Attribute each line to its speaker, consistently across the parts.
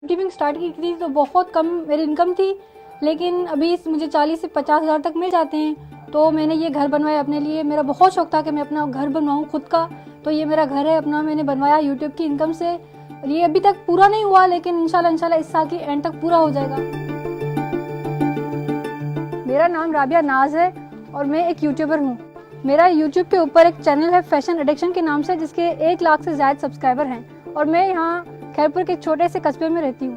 Speaker 1: YouTubing start की थी तो बहुत कम मेरी इनकम थी, लेकिन अभी मुझे 40 से 50 हज़ार तक मिल जाते हैं। तो मैंने ये घर बनवाया अपने लिए। मेरा बहुत शौक था कि मैं अपना घर बनवाऊँ खुद का। तो ये मेरा घर है अपना, मैंने बनवाया यूट्यूब की इनकम से। ये अभी तक पूरा नहीं हुआ, लेकिन इंशाल्लाह इस साल की एंड तक पूरा हो जाएगा। मेरा नाम राबिया नाज है और मैं एक यूट्यूबर हूँ। मेरा यूट्यूब के ऊपर एक चैनल है फैशन एडिक्शन के नाम से, जिसके 1 लाख से ज़्यादा सब्सक्राइबर हैं। और मैं यहाँ खैरपुर के एक छोटे से कस्बे में रहती हूँ।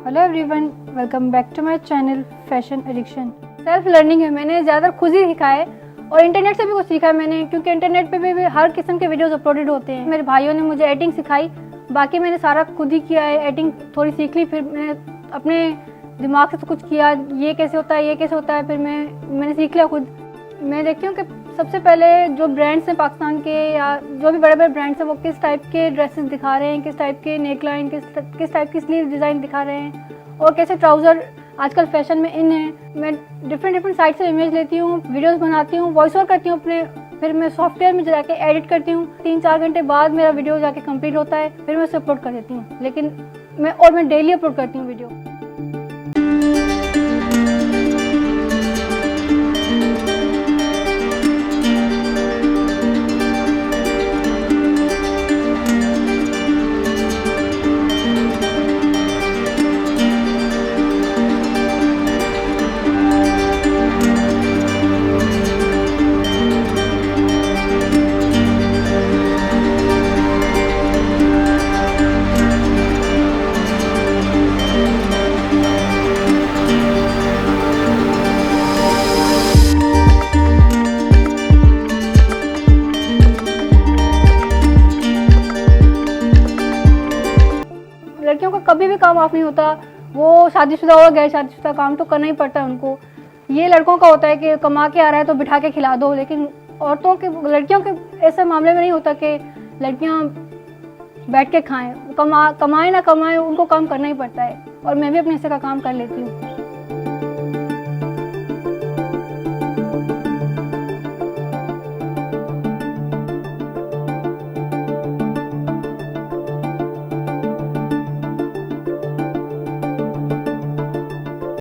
Speaker 1: Hello everyone, welcome back to my channel fashion addiction. Self learning है, मैंने ज़्यादातर खुद ही सीखा है और इंटरनेट से भी कुछ सीखा है मैंने, क्योंकि इंटरनेट पे भी हर किस्म के वीडियोस अपलोडेड होते हैं। मेरे भाइयों ने मुझे एडिटिंग सिखाई, बाकी मैंने सारा खुद ही किया है। एडिटिंग थोड़ी सीख ली, फिर मैंने अपने दिमाग से कुछ किया, ये कैसे होता है, ये कैसे होता है, फिर मैंने सीख लिया खुद। मैं देखती हूँ कि सबसे पहले जो ब्रांड्स हैं पाकिस्तान के या जो भी बड़े बड़े ब्रांड्स हैं, वो किस टाइप के ड्रेसेस दिखा रहे हैं, किस टाइप के नेकलाइन, किस टाइप की स्लीव डिज़ाइन दिखा रहे हैं और कैसे ट्राउज़र आजकल फैशन में इन है। मैं डिफरेंट साइट से इमेज लेती हूँ, वीडियोस बनाती हूँ, वॉइस ओवर करती हूँ अपने, फिर मैं सॉफ्टवेयर में जाके एडिट करती हूँ। 3-4 घंटे बाद मेरा वीडियो जाके कंप्लीट होता है, फिर मैं उसे अपलोड कर देती हूँ। लेकिन मैं डेली अपलोड करती हूँ वीडियो। लड़कियों का कभी भी काम ऑफ नहीं होता, वो शादीशुदा हो गैर शादीशुदा, काम तो करना ही पड़ता है उनको। ये लड़कों का होता है कि कमा के आ रहा है तो बिठा के खिला दो, लेकिन औरतों के, लड़कियों के ऐसे मामले में नहीं होता कि लड़कियां बैठ के खाएं। कमाएं ना कमाएं, उनको काम करना ही पड़ता है और मैं भी अपने हिस्से का काम कर लेती हूँ।